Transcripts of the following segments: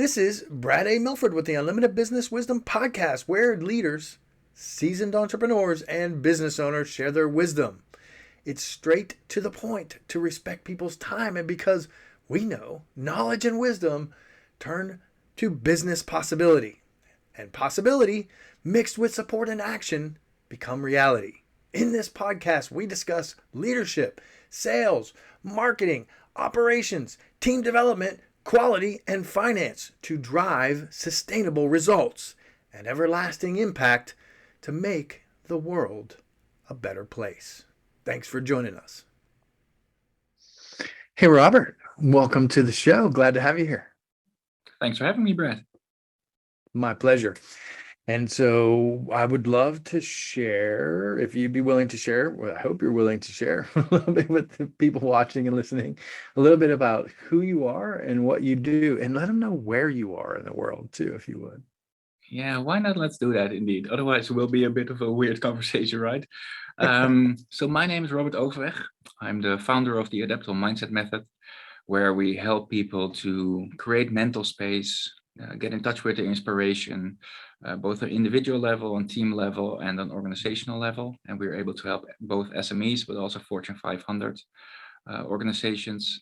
This is Brad A. Milford with the Unlimited Business Wisdom Podcast, where leaders, seasoned entrepreneurs, and business owners share their wisdom. It's straight to the point to respect people's time, and because we know knowledge and wisdom turn to business possibility, and possibility mixed with support and action become reality. In this podcast, we discuss leadership, sales, marketing, operations, team development, quality, and finance to drive sustainable results and everlasting impact to make the world a better place. Thanks for joining us. Hey, Robert, welcome to the show. Glad to have you here. Thanks for having me, Brad. My pleasure. And so I would love to share, if you'd be willing to share, well, I hope you're willing to share a little bit with the people watching and listening, a little bit about who you are and what you do, and let them know where you are in the world too, if you would. Yeah, why not? Let's do that indeed. Otherwise, it will be a bit of a weird conversation, right? So my name is Robert Overweg. I'm the founder of the Adaptable Mindset method, where we help people to create mental space, get in touch with their inspiration, both at individual level, on team level, and on organizational level. And we're able to help both SMEs, but also Fortune 500 organizations.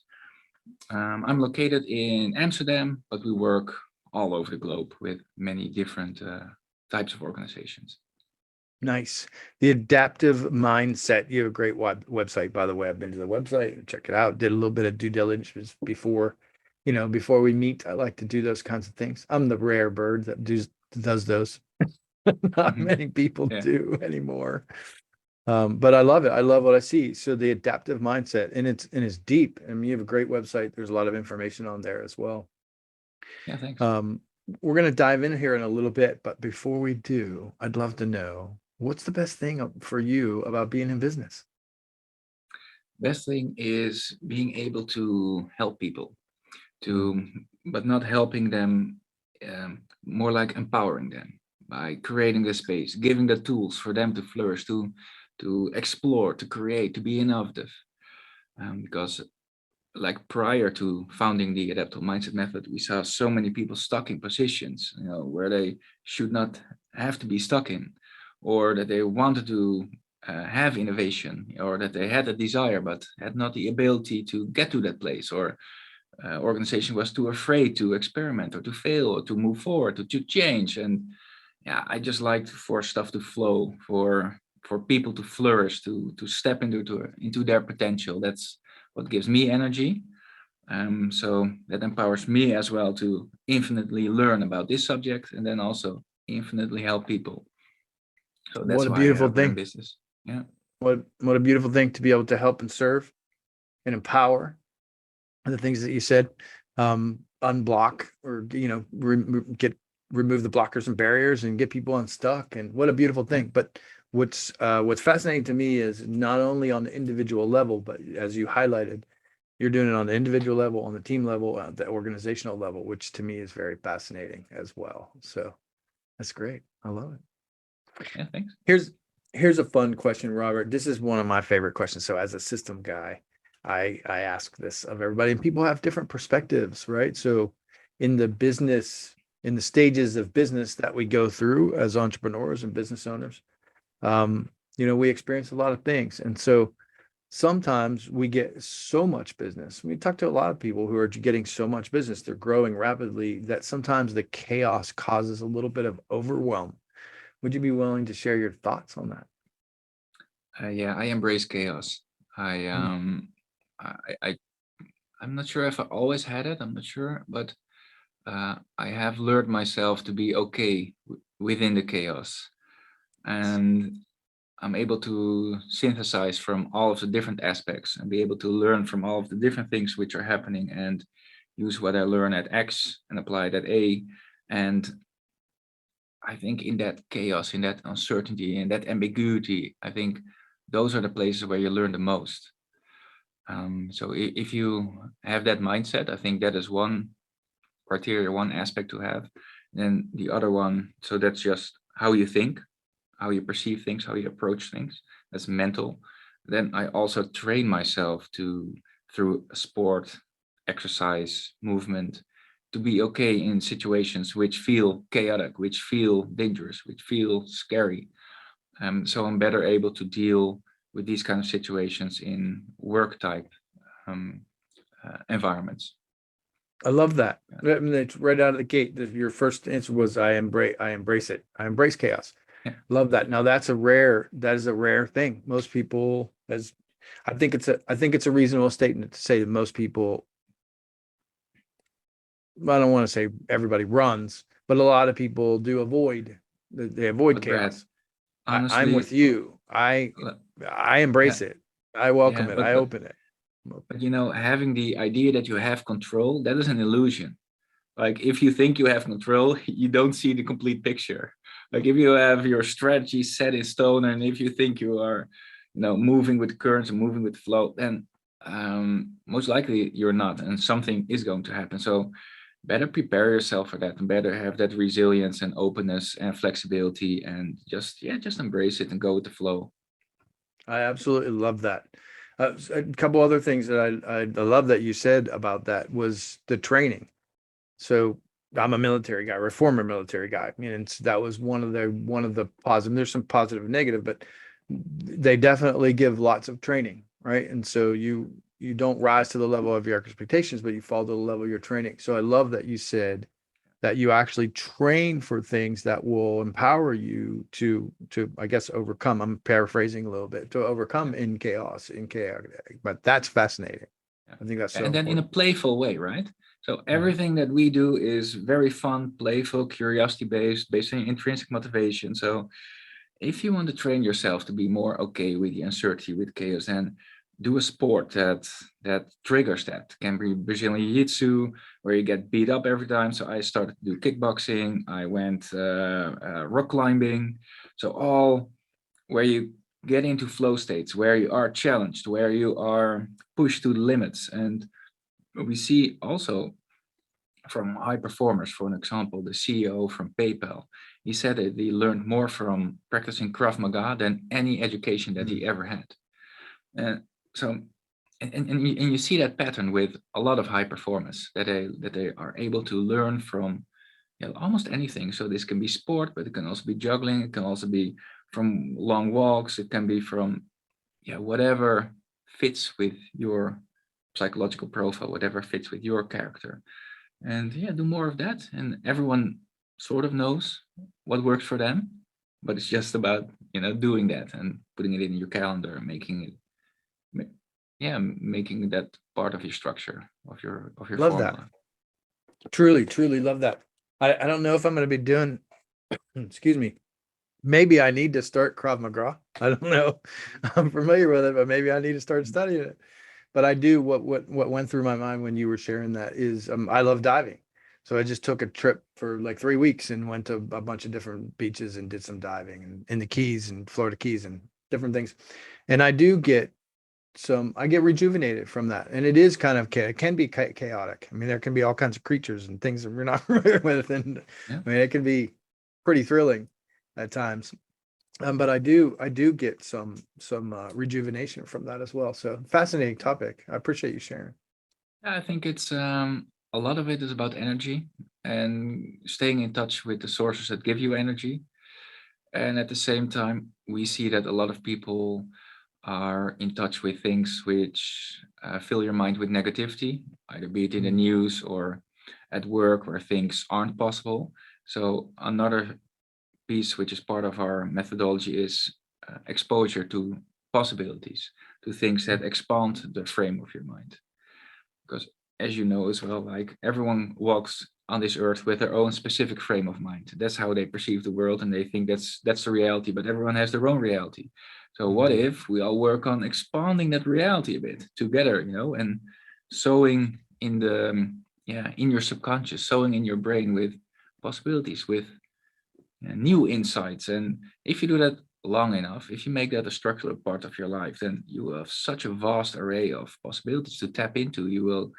I'm located in Amsterdam, but we work all over the globe with many different types of organizations. Nice. The Adaptive Mindset. You have a great website, by the way. I've been to the website, check it out. Did a little bit of due diligence before we meet. I like to do those kinds of things. I'm the rare bird that does those. Not many people do anymore. But I love it. I love what I see. So the adaptive mindset, and it's deep. I mean, you have a great website. There's a lot of information on there as well. Yeah, thanks. We're going to dive in here in a little bit, but before we do, I'd love to know, what's the best thing for you about being in business? Best thing is being able to help people, but not helping them, more like empowering them by creating the space, giving the tools for them to flourish, to explore, to create, to be innovative. Because like prior to founding the Adaptable Mindset method, we saw so many people stuck in positions, where they should not have to be stuck in, or that they wanted to have innovation, or that they had a desire but had not the ability to get to that place, or organization was too afraid to experiment or to fail or to move forward or to change. And yeah, I just like for stuff to flow, for people to flourish, to step into their potential. That's what gives me energy. So that empowers me as well to infinitely learn about this subject and then also infinitely help people. So that's what a beautiful we're in thing. business. Yeah. What a beautiful thing to be able to help and serve and empower. The things that you said, unblock or remove the blockers and barriers and get people unstuck. And what a beautiful thing. But what's fascinating to me is not only on the individual level, but as you highlighted, you're doing it on the individual level, on the team level, the organizational level, which to me is very fascinating as well. So that's great. I love it. Yeah, thanks. Here's a fun question, Robert. This is one of my favorite questions. So as a system guy, I ask this of everybody, and people have different perspectives, right? So in the stages of business that we go through as entrepreneurs and business owners, we experience a lot of things. And so sometimes we get so much business. We talk to a lot of people who are getting so much business, they're growing rapidly, that sometimes the chaos causes a little bit of overwhelm. Would you be willing to share your thoughts on that? Yeah, I embrace chaos. I'm not sure if I always had it. I'm not sure, but I have learned myself to be okay within the chaos, and I'm able to synthesize from all of the different aspects and be able to learn from all of the different things which are happening and use what I learn at X and apply it at A. And I think in that chaos, in that uncertainty, in that ambiguity, I think those are the places where you learn the most. So if you have that mindset, I think that is one criteria, one aspect to have. Then the other one, so that's just how you think, how you perceive things, how you approach things. That's mental. Then I also train myself through sport, exercise, movement, to be okay in situations which feel chaotic, which feel dangerous, which feel scary. So I'm better able to deal with these kind of situations in work type environments. I love that. I mean, it's right out of the gate. Your first answer was I embrace it. I embrace chaos. Yeah. Love that. Now that is a rare thing. Most people, I think it's a reasonable statement to say that most people, I don't want to say everybody runs, but a lot of people do they avoid But Brad, chaos. I'm honestly, with you. I yeah, embrace it. I welcome it. but I open it. but having the idea that you have control, that is an illusion. Like if you think you have control, you don't see the complete picture. Like if you have your strategy set in stone, and if you think you are, moving with the currents and moving with the flow, then most likely you're not, and something is going to happen. So better prepare yourself for that, and better have that resilience and openness and flexibility, and just embrace it and go with the flow. I absolutely love that. A couple other things that I love that you said about that was the training. So I'm a military guy, or a former military guy. And that was one of the positive. There's some positive and negative, but they definitely give lots of training, right? And so you don't rise to the level of your expectations, but you fall to the level of your training. So I love that you said that you actually train for things that will empower you to I guess overcome. I'm paraphrasing a little bit, to overcome in chaotic. But that's fascinating. I think that's so And then in a important. playful way, right? So everything that we do is very fun, playful, curiosity based on intrinsic motivation. So if you want to train yourself to be more okay with the uncertainty, with chaos, then do a sport that triggers that. Can be Brazilian Jiu-Jitsu, where you get beat up every time. So I started to do kickboxing. I went rock climbing. So all where you get into flow states, where you are challenged, where you are pushed to the limits. And we see also from high performers, for an example, the CEO from PayPal, he said that he learned more from practicing Krav Maga than any education that he ever had. And so, and you see that pattern with a lot of high performers, that they are able to learn from almost anything. So this can be sport, but it can also be juggling. It can also be from long walks. It can be from whatever fits with your psychological profile, whatever fits with your character. And do more of that. And everyone sort of knows what works for them, but it's just about doing that and putting it in your calendar, making that part of your structure of your Love that. formula. Truly love that. I don't know if I'm going to be doing, excuse me, maybe I need to start Krav Maga. I don't know. I'm familiar with it, but maybe I need to start studying it. But I do, what went through my mind when you were sharing that is, I love diving. So I just took a trip for like 3 weeks and went to a bunch of different beaches and did some diving and in the Keys and Florida Keys and different things. And I get rejuvenated from that. And it is kind of, it can be chaotic. I mean, there can be all kinds of creatures and things that we're not familiar with. And I mean, it can be pretty thrilling at times. But I do get some rejuvenation from that as well. So fascinating topic. I appreciate you sharing. I think it's a lot of it is about energy and staying in touch with the sources that give you energy. And at the same time, we see that a lot of people are in touch with things which fill your mind with negativity, either be it in the news or at work where things aren't possible. So another piece which is part of our methodology is exposure to possibilities, to things that expand the frame of your mind. Because as you know as well, like everyone walks on this earth with their own specific frame of mind. That's how they perceive the world, and they think that's the reality, but everyone has their own reality. So what if we all work on expanding that reality a bit together, and sowing in the in your subconscious, sowing in your brain with possibilities, with new insights. And if you do that long enough, if you make that a structural part of your life, then you will have such a vast array of possibilities to tap into. You will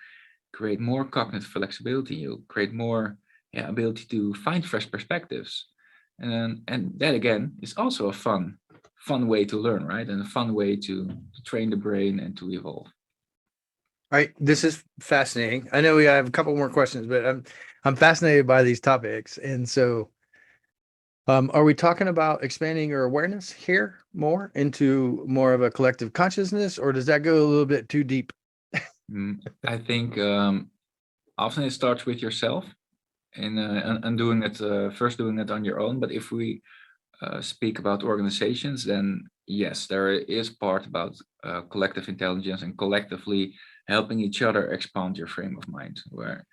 create more cognitive flexibility. You'll create more ability to find fresh perspectives. And that again is also a fun way to learn, right? And a fun way to train the brain and to evolve. right, this is fascinating. I know we have a couple more questions, but I'm fascinated by these topics. And so, are we talking about expanding your awareness here more into more of a collective consciousness, or does that go a little bit too deep? I think often it starts with yourself and doing it first doing it on your own. But if we speak about organizations, then yes, there is part about collective intelligence and collectively helping each other expand your frame of mind. Where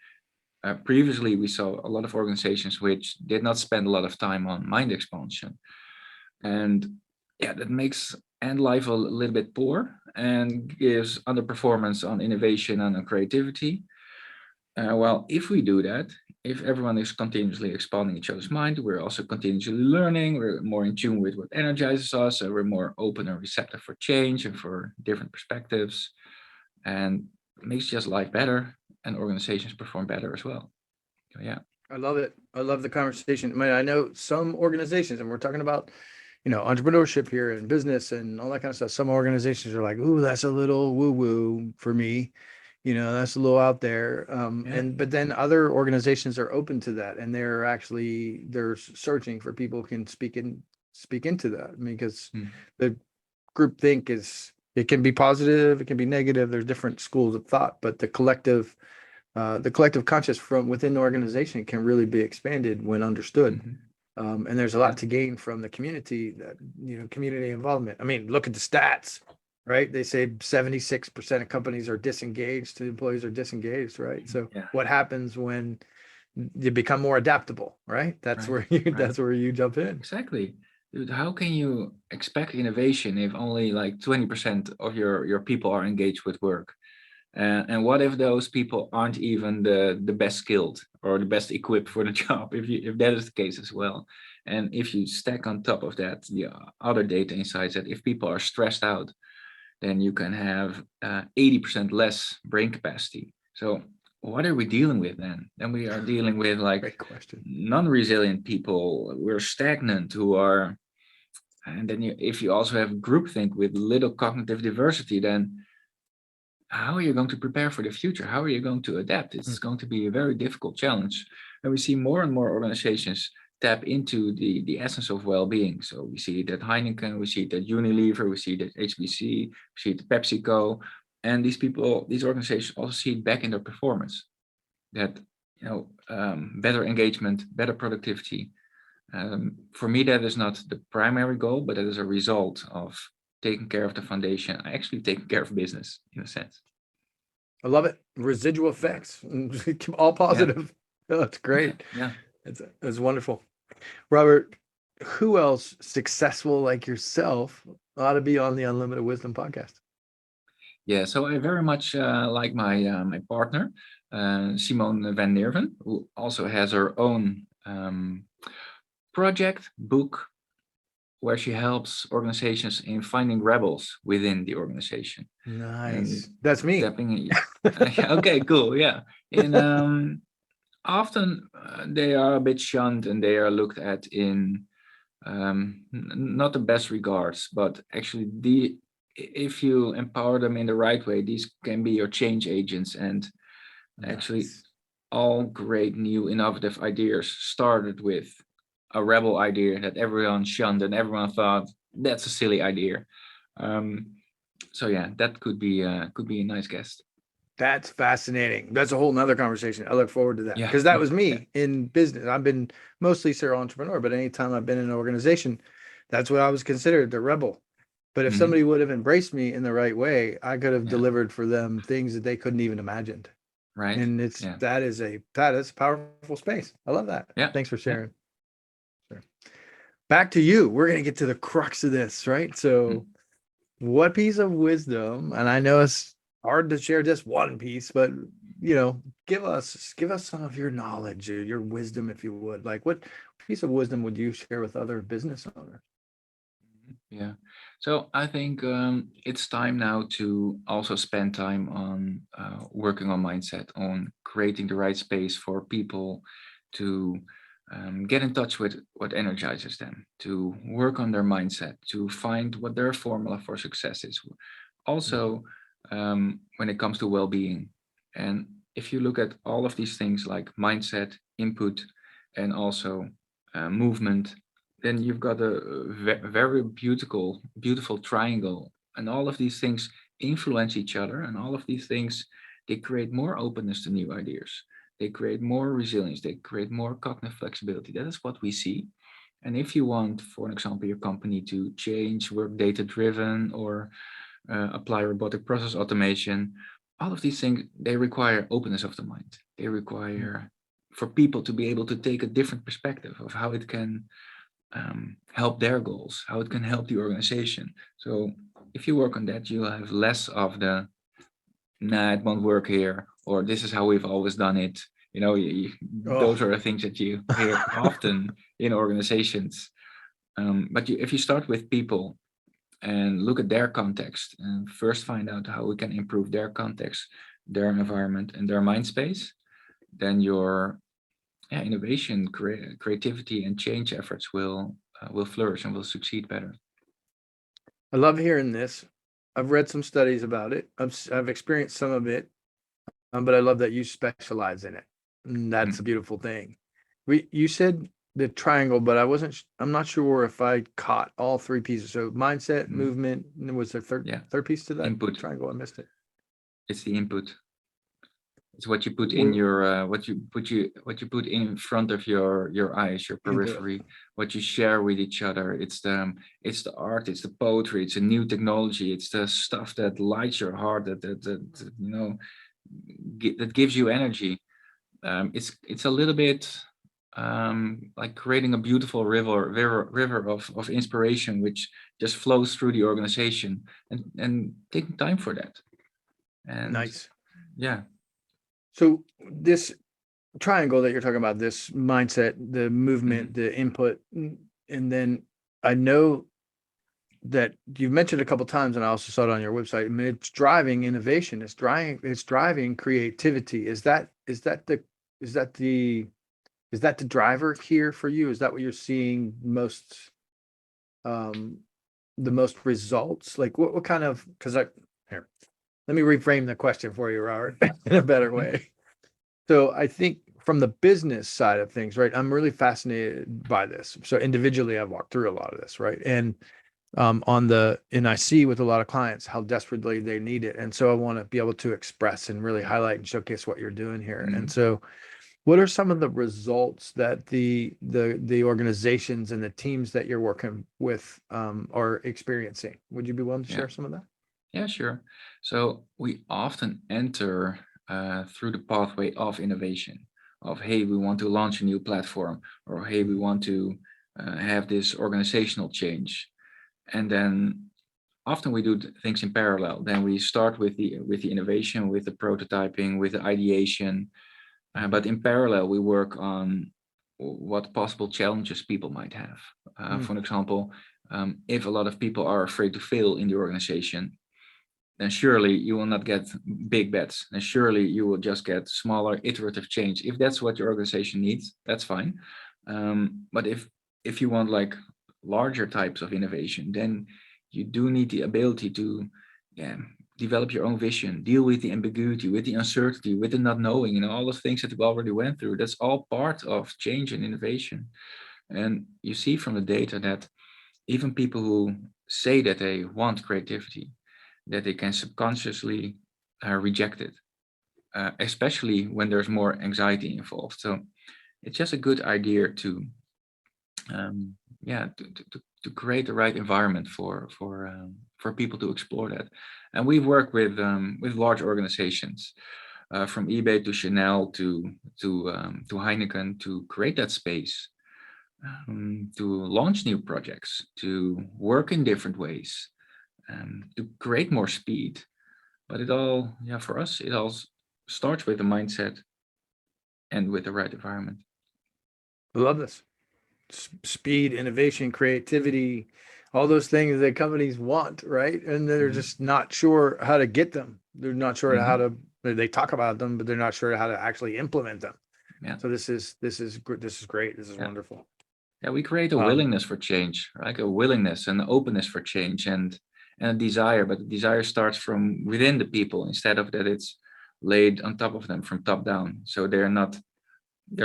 previously we saw a lot of organizations which did not spend a lot of time on mind expansion, and yeah, that makes end life a little bit poor and gives underperformance on innovation and on creativity. Well, if we do that, if everyone is continuously expanding each other's mind, we're also continuously learning, we're more in tune with what energizes us, so we're more open and receptive for change and for different perspectives, and it makes just life better and organizations perform better as well. So, yeah. I love it. I love the conversation. I mean, I know some organizations, and we're talking about, entrepreneurship here and business and all that kind of stuff. Some organizations are like, "Ooh, that's a little woo-woo for me." That's a little out there. Yeah. But then other organizations are open to that, and they're searching for people who can speak into that. I mean, because the group think it can be positive, it can be negative. There's different schools of thought, but the collective conscious from within the organization can really be expanded when understood. And there's a lot to gain from the community, community involvement. I mean, look at the stats, right? They say 76% of companies are disengaged, the employees are disengaged, right? So what happens when you become more adaptable, right? That's where you jump in. Exactly. Dude, how can you expect innovation if only like 20% of your people are engaged with work? And what if those people aren't even the best skilled or the best equipped for the job, if that is the case as well? And if you stack on top of that the other data insights that if people are stressed out, then you can have 80% less brain capacity. So what are we dealing with then? Then we are dealing with like non-resilient people. We're stagnant who are, and then if you also have groupthink with little cognitive diversity, then how are you going to prepare for the future? How are you going to adapt? It's going to be a very difficult challenge. And we see more and more organizations tap into the essence of well-being. So we see it at Heineken, we see it at Unilever, we see it at HBC, we see it at PepsiCo. And these organizations also see it back in their performance. That, better engagement, better productivity. For me, that is not the primary goal, but that is a result of taking care of the foundation, actually taking care of business in a sense. I love it. Residual effects, all positive. Yeah. Oh, that's great. Yeah. It's wonderful. Robert, who else successful like yourself ought to be on the Unlimited Wisdom podcast? Yeah, so I very much like my partner, Simone van Nerven, who also has her own project, book, where she helps organizations in finding rebels within the organization. Nice. That's me. Okay, cool. Yeah. And often they are a bit shunned and they are looked at in not the best regards, but actually if you empower them in the right way, these can be your change agents. And actually all great new innovative ideas started with a rebel idea that everyone shunned and everyone thought that's a silly idea. So yeah, that could be a nice guest. That's fascinating. That's a whole nother conversation. I look forward to that because that was me in business. I've been mostly serial entrepreneur, but anytime I've been in an organization, that's what I was considered, the rebel. But if somebody would have embraced me in the right way, I could have delivered for them things that they couldn't even imagine. Right. And that is a powerful space. I love that. Yeah. Thanks for sharing. Sure. Back to you. We're going to get to the crux of this, right? So what piece of wisdom, and I know it's hard to share just one piece, but give us some of your knowledge or your wisdom, if you would. Like, what piece of wisdom would you share with other business owners? Yeah, so I think it's time now to also spend time on working on mindset, on creating the right space for people to get in touch with what energizes them, to work on their mindset, to find what their formula for success is. Also, when it comes to well-being. And if you look at all of these things like mindset, input, and also movement, then you've got a very beautiful triangle. And all of these things influence each other, and all of these things, they create more openness to new ideas. They create more resilience. They create more cognitive flexibility. That is what we see. And if you want, for example, your company to change, work data driven, or apply robotic process automation, all of these things, they require openness of the mind. They require for people to be able to take a different perspective of how it can help their goals, how it can help the organization. So if you work on that, you'll have less of the, nah, it won't work here, or this is how we've always done it. Those Oh, are the things that you hear often in organizations. But if you start with people and look at their context and first find out how we can improve their context, their environment, and their mind space, then your innovation, creativity, and change efforts will flourish and will succeed better. I love hearing this. I've read some studies about it. I've experienced some of it, but I love that you specialize in it. And that's a beautiful thing. You said the triangle, but I'm not sure if I caught all three pieces. So mindset, movement, and was there third piece to that Input. triangle? I missed it. It's the input. It's what you put in your what you put in front of your eyes, your periphery, what you share with each other. It's the art, it's the poetry, it's a new technology, it's the stuff that lights your heart, that that gives you energy. It's a little bit like creating a beautiful river of inspiration, which just flows through the organization, and taking time for that. And nice. Yeah. So this triangle that you're talking about, this mindset, the movement, the input, and then I know that you've mentioned a couple of times, and I also saw it on your website. I mean, it's driving innovation. It's driving creativity. Is that the driver here for you? Is that what you're seeing most, the most results? Like what kind of? Because here, let me reframe the question for you, Robert, in a better way. So I think from the business side of things, right? I'm really fascinated by this. So individually, I've walked through a lot of this, right? And and I see with a lot of clients how desperately they need it. And so I want to be able to express and really highlight and showcase what you're doing here. And so what are some of the results that the organizations and the teams that you're working with are experiencing? Would you be willing to share some of that? Yeah, sure. So we often enter through the pathway of innovation, of, hey, we want to launch a new platform, or hey, we want to have this organizational change. And then often we do things in parallel. Then we start with the innovation, with the prototyping, with the ideation. But in parallel, we work on what possible challenges people might have. For example, if a lot of people are afraid to fail in the organization, then surely you will not get big bets. And surely you will just get smaller iterative change. If that's what your organization needs, that's fine. But if you want like larger types of innovation, then you do need the ability to develop your own vision, deal with the ambiguity, with the uncertainty, with the not knowing, all the things that we already went through. That's all part of change and innovation. And you see from the data that even people who say that they want creativity, that they can subconsciously reject it, especially when there's more anxiety involved. So it's just a good idea to create the right environment for people to explore that. And we work with large organizations, from eBay to Chanel to Heineken, to create that space, to launch new projects, to work in different ways, to create more speed. But it all, for us, it all starts with the mindset and with the right environment. I love this. Speed, innovation, creativity, all those things that companies want, right? And they're just not sure how to get them. They're not sure how to, they talk about them, but they're not sure how to actually implement them. Yeah. So this is great. This is wonderful. Yeah, we create a willingness for change, right? A willingness and openness for change, and and a desire, but the desire starts from within the people instead of that it's laid on top of them from top down. So they're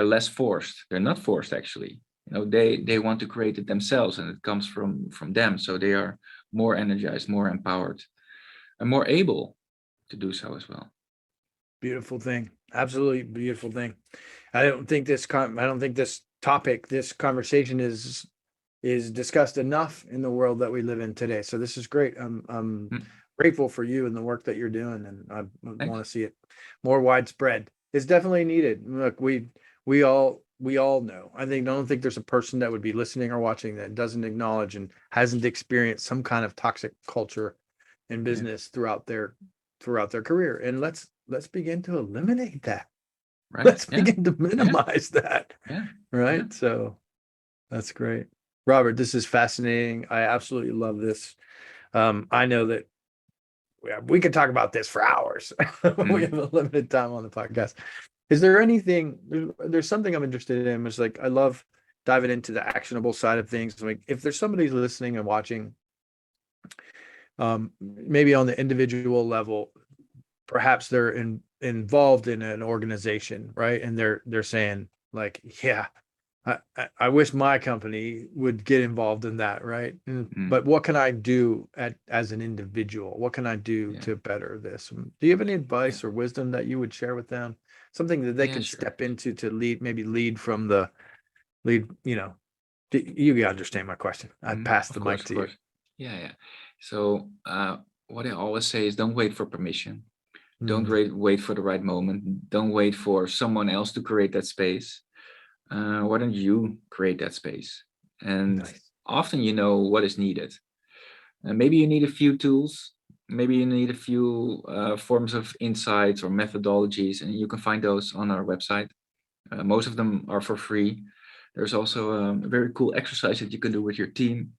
less forced. They're not forced, actually. They want to create it themselves, and it comes from them. So they are more energized, more empowered, and more able to do so as well. Beautiful thing. Absolutely beautiful thing. I don't think this topic, this conversation is discussed enough in the world that we live in today. So this is great. I'm grateful for you and the work that you're doing, and I want to see it more widespread. It's definitely needed. Look, we all know. I don't think there's a person that would be listening or watching that doesn't acknowledge and hasn't experienced some kind of toxic culture in business throughout their career. And let's begin to eliminate that. Right. Let's begin to minimize that. Yeah. Right. Yeah. So that's great. Robert, this is fascinating. I absolutely love this. I know that we could talk about this for hours. We have a limited time on the podcast. Is there anything, there's something I'm interested in. It's like, I love diving into the actionable side of things. Like, if there's somebody listening and watching, maybe on the individual level, perhaps they're involved in an organization, right? And they're saying like, yeah, I wish my company would get involved in that, right? But what can I do as an individual? What can I do to better this? Do you have any advice or wisdom that you would share with them? Something that they can step into to lead from the lead, you understand my question. I'd pass the mic to you. Yeah. So what I always say is, don't wait for permission. Don't wait for the right moment. Don't wait for someone else to create that space. Why don't you create that space? And often you know what is needed. Maybe you need a few tools. Maybe you need a few forms of insights or methodologies, and you can find those on our website. Most of them are for free. There's also a very cool exercise that you can do with your team,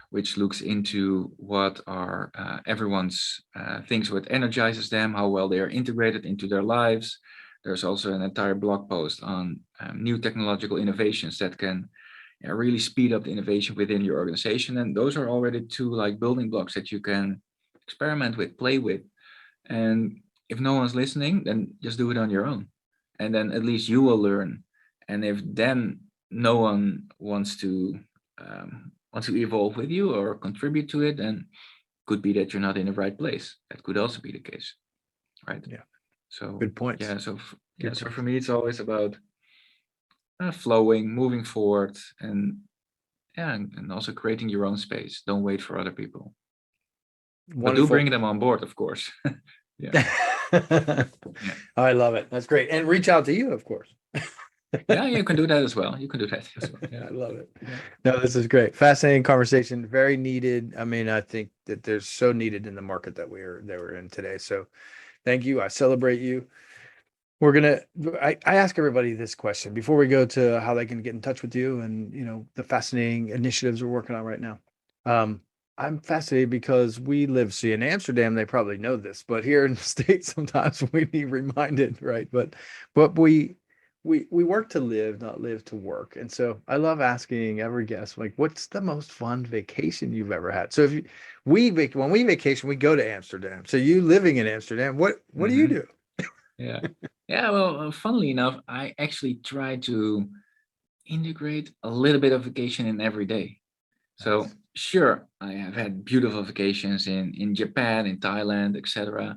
which looks into what are everyone's things, what energizes them, how well they are integrated into their lives. There's also an entire blog post on new technological innovations that can really speed up the innovation within your organization. And those are already two building blocks that you can experiment with, play with. And if no one's listening, then just do it on your own. And then at least you will learn. And if then no one wants to evolve with you or contribute to it, then could be that you're not in the right place. That could also be the case, right? Yeah. So good point. Yeah. So for me, it's always about flowing, moving forward, and also creating your own space. Don't wait for other people. But do bring them on board, of course. I love it. That's great. And reach out to you, of course. Yeah, you can do that as well. Yeah, I love it. No, this is great. Fascinating conversation. Very needed. I mean, I think that there's so needed in the market that we're in today. So thank you. I celebrate you. I ask everybody this question before we go to how they can get in touch with you and, the fascinating initiatives we're working on right now. I'm fascinated because we live, in Amsterdam, they probably know this, but here in the States, sometimes we need reminded, right? But we work to live, not live to work. And so I love asking every guest, what's the most fun vacation you've ever had? So when we vacation, we go to Amsterdam. So you living in Amsterdam, what do you do? Yeah. Well, funnily enough, I actually try to integrate a little bit of vacation in every day. So sure, I have had beautiful vacations in Japan, in Thailand, etc.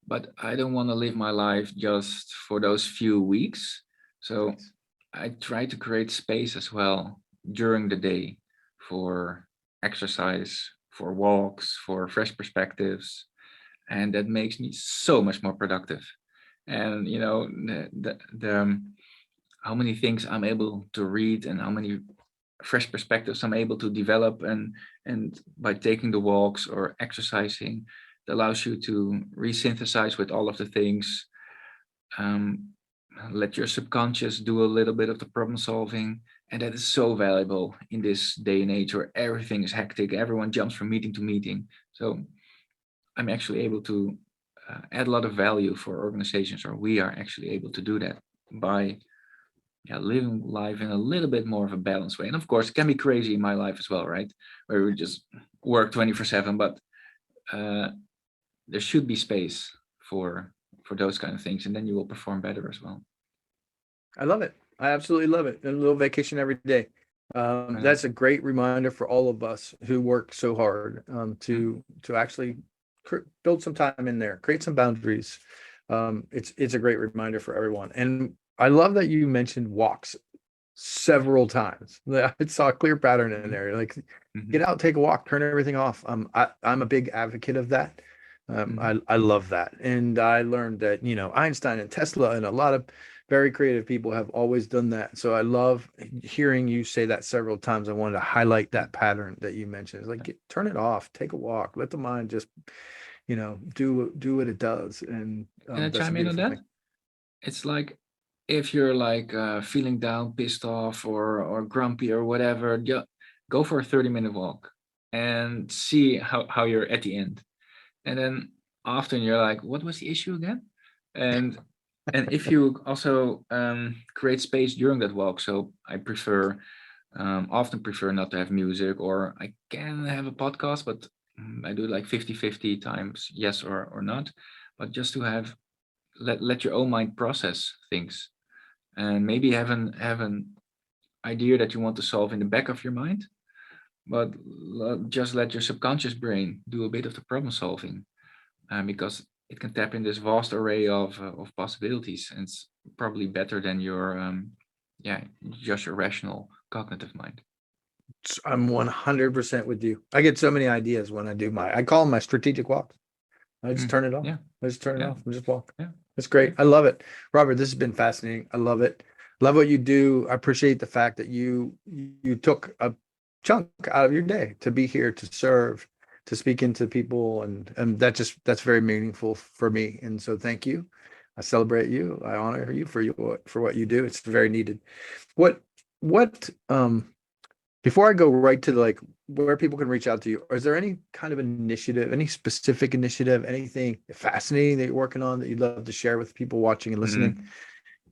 But I don't want to live my life just for those few weeks. So I try to create space as well during the day for exercise, for walks, for fresh perspectives. And that makes me so much more productive. And the how many things I'm able to read and how many fresh perspectives I'm able to develop, and by taking the walks or exercising, it allows you to resynthesize with all of the things. Let your subconscious do a little bit of the problem solving, and that is so valuable in this day and age where everything is hectic, everyone jumps from meeting to meeting. So I'm actually able to add a lot of value for organizations, or we are actually able to do that by living life in a little bit more of a balanced way. And of course, it can be crazy in my life as well, right? Where we just work 24/7, but there should be space for those kind of things, and then you will perform better as well. I love it. I absolutely love it. And a little vacation every day. That's a great reminder for all of us who work so hard to actually build some time in there, create some boundaries. It's a great reminder for everyone. And I love that you mentioned walks several times. I saw a clear pattern in there. Like, get out, take a walk, turn everything off. I'm a big advocate of that. I love that. And I learned that, Einstein and Tesla and a lot of very creative people have always done that. So I love hearing you say that several times. I wanted to highlight that pattern that you mentioned. It's like, turn it off, take a walk, let the mind just, do what it does. And Can I that's a chime in on beautiful that? thing. It's like, if you're like feeling down, pissed off, or grumpy or whatever, go for a 30-minute walk and see how you're at the end. And then often you're like, what was the issue again? And if you also create space during that walk. So I often prefer not to have music, or I can have a podcast, but I do like 50-50 times yes or not. But just to let your own mind process things, and maybe have an idea that you want to solve in the back of your mind, but just let your subconscious brain do a bit of the problem solving, because it can tap in this vast array of possibilities, and it's probably better than your just your rational cognitive mind. I'm 100% with you. I get so many ideas when I call them my strategic walks. I just turn it off. Yeah. I just turn it off and just walk. Yeah. It's great. I love it. Robert, this has been fascinating. I love it. Love what you do. I appreciate the fact that you took a chunk out of your day to be here, to serve, to speak into people. And that's very meaningful for me. And so thank you. I celebrate you. I honor you for what you do. It's very needed. What before I go right to like where people can reach out to you, is there any kind of initiative, any specific initiative, anything fascinating that you're working on that you'd love to share with people watching and listening?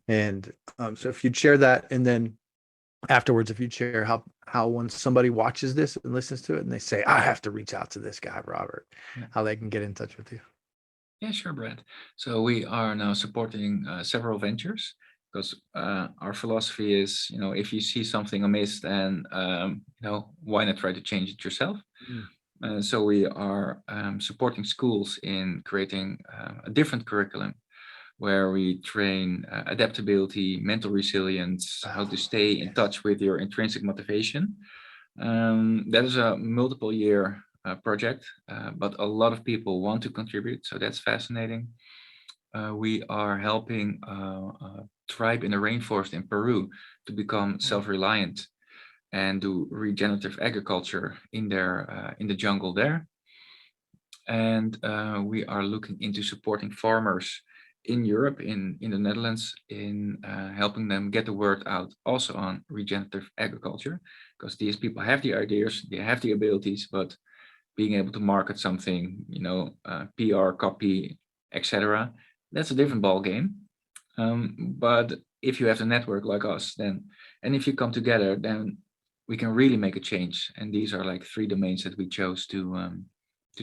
And so if you'd share that, and then afterwards, if you'd share how when somebody watches this and listens to it and they say, I have to reach out to this guy, Robert, how they can get in touch with you. Yeah, sure, Brad. So we are now supporting several ventures, because our philosophy is, if you see something amiss, then why not try to change it yourself? So we are supporting schools in creating a different curriculum, where we train adaptability, mental resilience, how to stay in touch with your intrinsic motivation. That is a multiple year project, but a lot of people want to contribute, so that's fascinating. We are helping a tribe in the rainforest in Peru to become self-reliant and do regenerative agriculture in the jungle there. And we are looking into supporting farmers in Europe, in the Netherlands, in helping them get the word out also on regenerative agriculture, because these people have the ideas, they have the abilities, but being able to market something, PR, copy, etc., that's a different ball game. But if you have the network like us, then, and if you come together, then we can really make a change. And these are like 3 domains that we chose to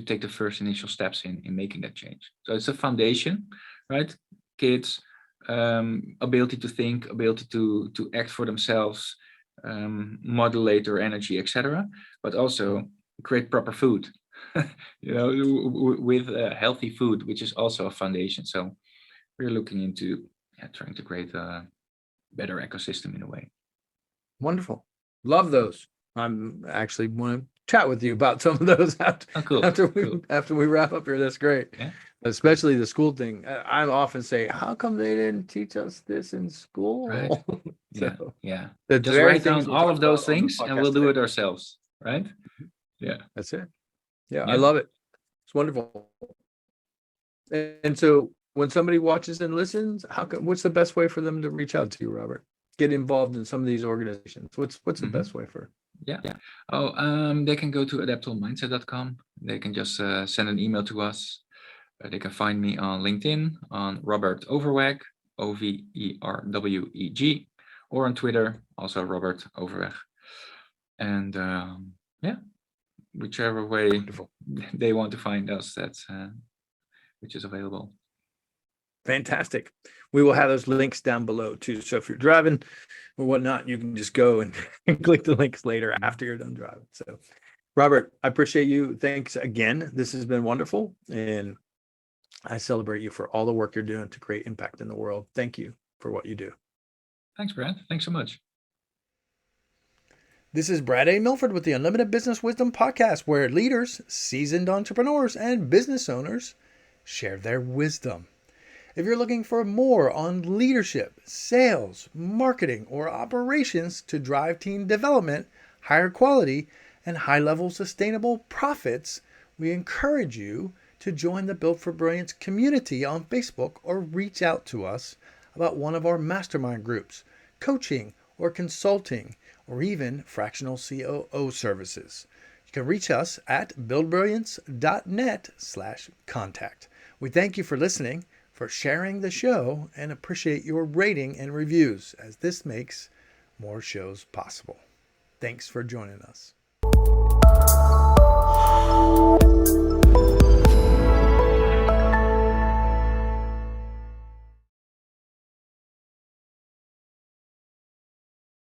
take the first initial steps in making that change. So it's a foundation, right? Kids, ability to think, ability to act for themselves, modulate their energy, etc., but also create proper food, with healthy food, which is also a foundation. So we're looking into trying to create a better ecosystem in a way. Wonderful. Love those. I'm actually want to chat with you about some of those after we wrap up here. That's great. Yeah. Especially the school thing. I often say, how come they didn't teach us this in school? Right. So, yeah. the Just very write down things we all talked of those about on the things and podcast we'll do today. it ourselves. Right. Yeah. That's it. Yeah, I Yeah. love it. It's wonderful. And so when somebody watches and listens, what's the best way for them to reach out to you, Robert? Get involved in some of these organizations. What's the best way for? Yeah. Oh, they can go to adaptablemindset.com. They can just send an email to us. They can find me on LinkedIn on Robert Overweg, Overweg, or on Twitter, also Robert Overweg. And whichever way Wonderful. they want to find us, that's which is available. Fantastic. We will have those links down below too. So if you're driving or whatnot, you can just go and click the links later after you're done driving. So Robert, I appreciate you. Thanks again. This has been wonderful. And I celebrate you for all the work you're doing to create impact in the world. Thank you for what you do. Thanks, Brad. Thanks so much. This is Brad A. Milford with the Unlimited Business Wisdom Podcast, where leaders, seasoned entrepreneurs, and business owners share their wisdom. If you're looking for more on leadership, sales, marketing, or operations to drive team development, higher quality, and high-level sustainable profits, we encourage you to join the Built for Brilliance community on Facebook or reach out to us about one of our mastermind groups, coaching or consulting, or even fractional COO services. You can reach us at buildbrilliance.net/contact. We thank you for listening, for sharing the show, and appreciate your rating and reviews, as this makes more shows possible. Thanks for joining us.